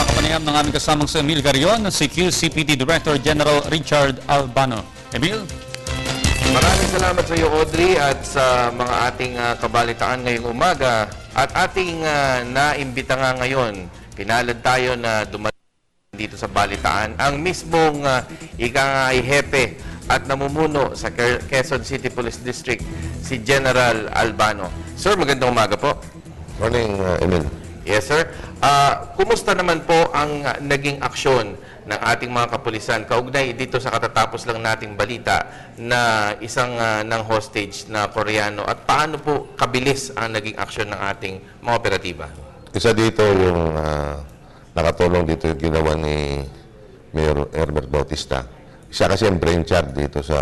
Nagkakapanayam ng aming kasamang si Emil Garion, si QCPD Director General Richard Albano. Emil? Maraming salamat sa iyo, Audrey, at sa mga ating kabalitaan ngayong umaga. At ating naimbita nga ngayon, pinalad tayo na dumating dito sa balitaan ang mismong hepe at namumuno sa Quezon City Police District, si General Albano. Sir, magandang umaga po. Morning, Emil. Yes, sir. Kumusta naman po ang naging aksyon ng ating mga kapulisan kaugnay dito sa katatapos lang nating balita na isang ng hostage na Koreano, at paano po kabilis ang naging aksyon ng ating mga operatiba? Isa dito yung nakatulong dito yung ginawa ni Mayor Herbert Bautista. Siya kasi ang brainchild dito sa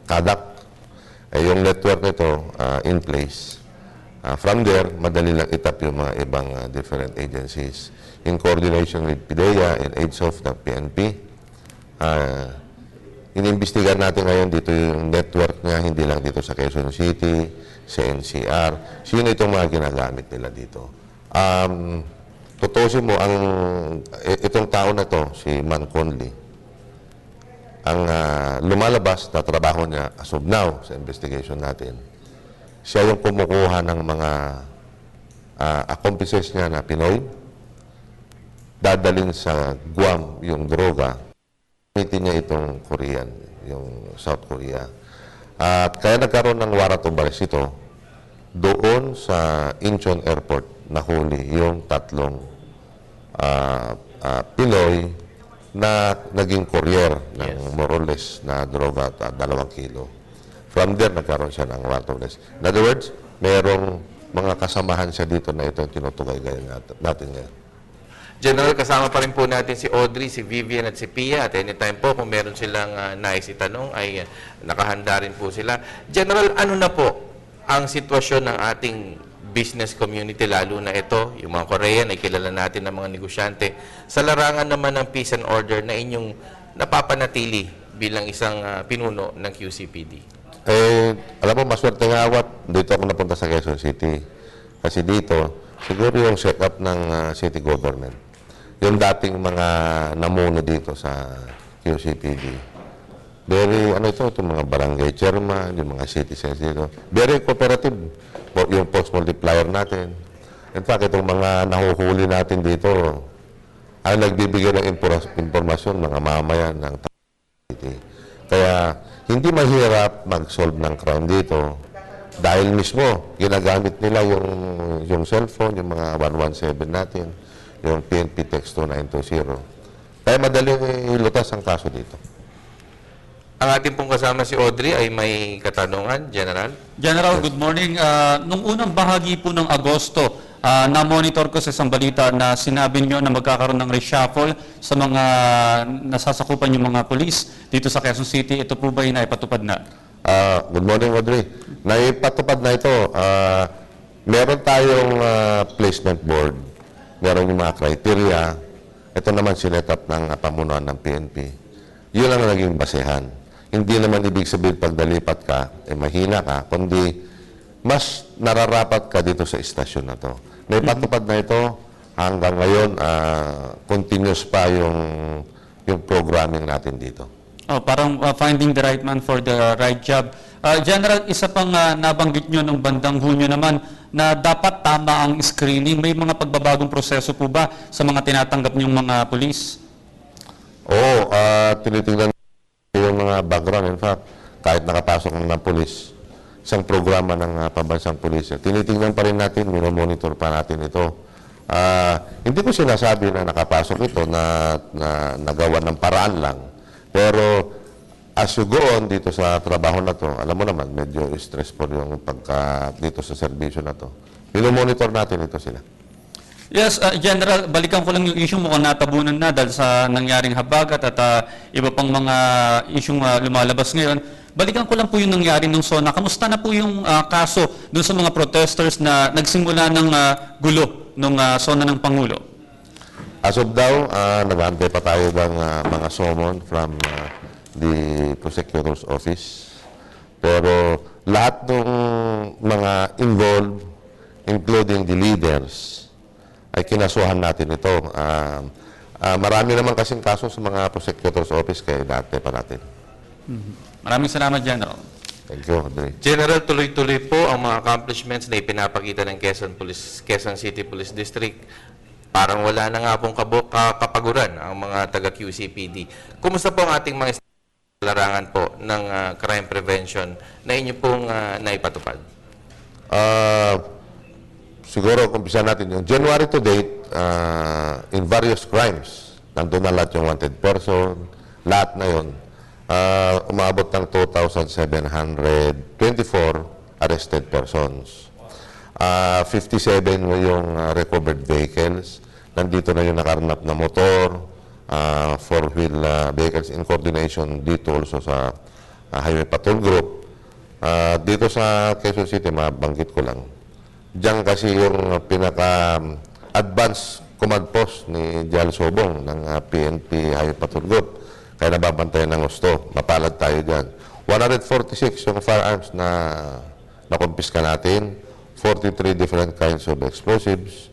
CADAC. Yung network nito in place. From there, madali lang itap yung mga ibang different agencies. In coordination with PIDEA and AIDSOF ng PNP, inimbestigan natin ngayon dito yung network niya, hindi lang dito sa Quezon City, sa NCR. Sino itong mga ginagamit nila dito? Tutusin mo, itong tao na to, si Man Conley, ang lumalabas na trabaho niya as of now sa investigation natin, siya yung kumukuha ng mga accomplices niya na Pinoy, dadalhin sa Guam yung droga, gamitin niya itong Korean, yung South Korea. At kaya nagkaroon ng warrant of arrest ito doon sa Incheon Airport, nahuli yung tatlong Pinoy na naging courier ng more or less na droga at 2 kilo. From there, nagkaroon siya ng warrant of arrest. In other words, merong mga kasamahan siya dito na ito tinutugay natin ngayon. General, kasama pa rin po natin si Audrey, si Vivian at si Pia. At anytime po, kung meron silang nais itanong, ay nakahanda rin po sila. General, ano na po ang sitwasyon ng ating business community, lalo na ito, yung mga Korean, ay kilala natin ng mga negosyante, sa larangan naman ng peace and order na inyong napapanatili bilang isang pinuno ng QCPD? Alam mo, maswerte nga awat, dito ako napunta sa Quezon City. Kasi dito, siguro yung set-up ng city government. Yung dating mga namuno dito sa QCPD. Very, itong mga barangay chairman, yung mga citizens dito. Very cooperative. Yung post multiplier natin. In fact, itong mga nahuhuli natin dito, ay nagbibigay ng impormasyon mga mamayan ng city. Kaya, hindi mahirap mag-solve ng crime dito dahil mismo ginagamit nila yung cellphone, yung mga 117 natin, yung PNP Text 2920. Kaya madaling ilutas ang kaso dito. Ang ating pong kasama si Audrey ay may katanungan, General. General, good morning. Nung unang bahagi po ng Agosto, na-monitor ko sa isang balita na sinabi niyo na magkakaroon ng reshuffle sa mga nasasakupan yung mga polis dito sa Quezon City. Ito po ba yung naipatupad na? Good morning, Audrey. Naipatupad na ito. Meron tayong placement board. Meron yung mga criteria. Ito naman sinet-up ng pamunuan ng PNP. Yun ang naging basehan. Hindi naman ibig sabihin pag nalipat ka, mahina ka, kundi mas nararapat ka dito sa istasyon na to. May patupad na ito, hanggang ngayon, continuous pa yung programming natin dito. Parang finding the right man for the right job. General, isa pang nabanggit nyo nung bandang Hunyo naman na dapat tama ang screening. May mga pagbabagong proseso po ba sa mga tinatanggap nyong mga pulis? Oo, tinitingnan yung mga background. In fact, kahit nakapasok ng pulis, isang programa ng pambansang pulis, tinitingnan pa rin natin, minomonitor pa natin ito. Hindi ko sinasabi na nakapasok ito na nagawa ng paraan lang. Pero as you go on dito sa trabaho na to, alam mo naman, medyo stressful yung pagka dito sa serbisyo na to. Minomonitor natin ito sila. Yes, General, balikan ko lang yung issue mo kung natabunan na dahil sa nangyaring habagat at iba pang mga isyong lumalabas ngayon. Balikan ko lang po yung nangyari ng SONA. Kamusta na po yung kaso dun sa mga protesters na nagsimula ng gulo ng SONA ng Pangulo? As of now, nag-aantay pa tayo ng mga summon from the prosecutor's office. Pero lahat ng mga involved, including the leaders, ay kinasuhan natin ito. Marami naman kasing kaso sa mga prosecutor's office kaya dati pa natin. Maraming salamat, General. Thank you, Audrey. General, tuloy-tuloy po ang mga accomplishments na ipinapakita ng Quezon City Police District. Parang wala na nga pong kapaguran ang mga taga-QCPD. Kumusta po ang ating mga larangan po ng crime prevention na inyo pong naipatupad? Siguro, kumpisa natin yung January to date, in various crimes, nandun na lahat yung wanted person, lahat na yun, umabot ng 2,724 arrested persons. 57 yung recovered vehicles. Nandito na yung nakarnap na motor, four-wheel vehicles in coordination dito also sa Highway Patrol Group. Dito sa Quezon City, mabanggit ko lang. Diyan kasi yung pinaka-advanced command post ni Jal Sobong ng PNP Highway Patrol Group. Kaya nababantayan ng gusto. Mapalad tayo dyan. 146 yung firearms na nakumpiska natin. 43 different kinds of explosives.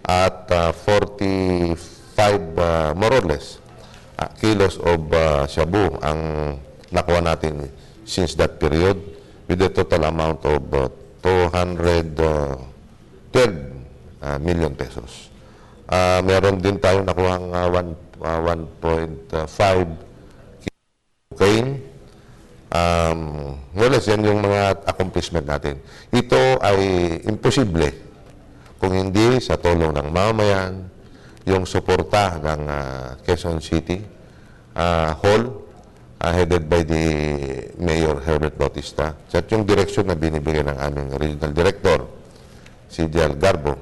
At 45, more or less, kilos of shabu ang nakuha natin since that period with a total amount of 212 million pesos. Meron din tayong nakuha 1.5 cocaine. More or less, yan yung mga accomplishment natin. Ito ay imposible kung hindi sa tulong ng mamamayan, yung suporta ng Quezon City Hall, headed by the Mayor Herbert Bautista, at yung direksyon na binibigay ng aming Regional Director, si Jal Garbo.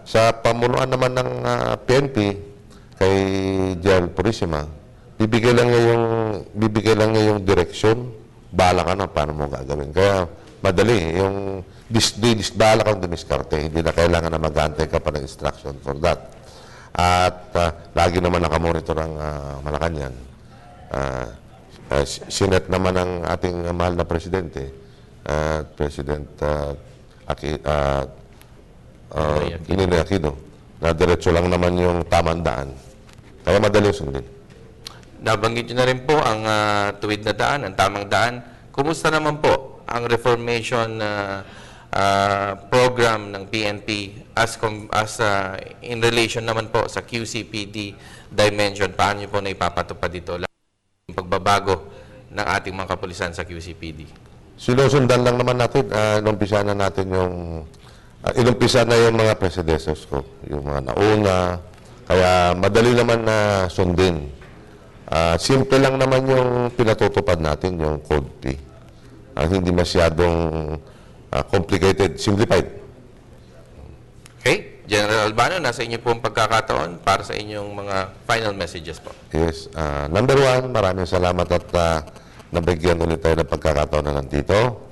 Sa pamunuan naman ng PNP, kay Jal Purisima, bibigay lang niya yung direksyon, bahala ka na paano mo gagawin. Kaya madali, yung bahala kang dumiskarte, hindi na kailangan na mag-aantay ka pa ng instruction for that. At lagi naman nakamonitor ang Malacanang. Sinet naman ng ating mahal na presidente, President Ninoy Aquino, na diretso lang naman yung tamang daan. Kaya madali sundin. Nabanggit nyo na rin po ang tuwid na daan, ang tamang daan. Kumusta naman po ang reformation program ng PNP in relation naman po sa QCPD dimension? Paano nyo po na ipapatupad dito yung pagbabago ng ating mga kapulisan sa QCPD? Sinusundan lang naman natin, inumpisa na natin yung inumpisa na yung mga predecessors ko, yung mga nauna, kaya madali naman na sundin. Simple lang naman yung pinatutupad natin, yung Code P. Hindi masyadong complicated, simplified. Okay. General Albano, nasa inyo po ang pagkakataon para sa inyong mga final messages po. Yes. Number one, maraming salamat at nabigyan ulit tayo ng pagkakataon na nandito.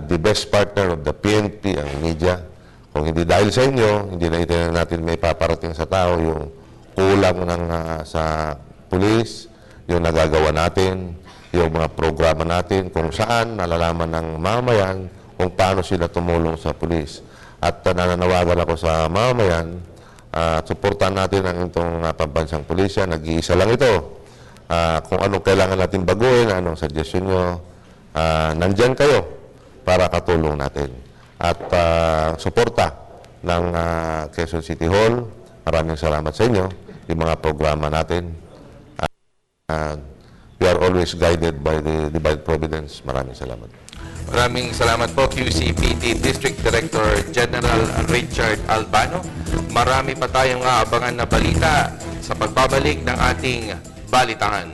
The best partner of the PNP, ang media. Kung hindi dahil sa inyo, hindi na natin may paparating sa tao yung kulang ng sa pulis, yung nagagawa natin, yung mga programa natin, kung saan nalalaman ng mamamayan kung paano sila tumulong sa pulis. At nananawagan ako sa mamamayan, suportahan natin ang itong pambansang pulisya. Nag-iisa lang ito. Kung anong kailangan natin baguhin, anong suggestion nyo, nandyan kayo para katulong natin. At suporta ng Quezon City Hall. Maraming salamat sa inyo. Yung mga programa natin. We are always guided by the Divine Providence. Maraming salamat. Maraming salamat po, QCPD District Director General Richard Albano. Marami pa tayong aabangan na balita sa pagbabalik ng ating balitaan.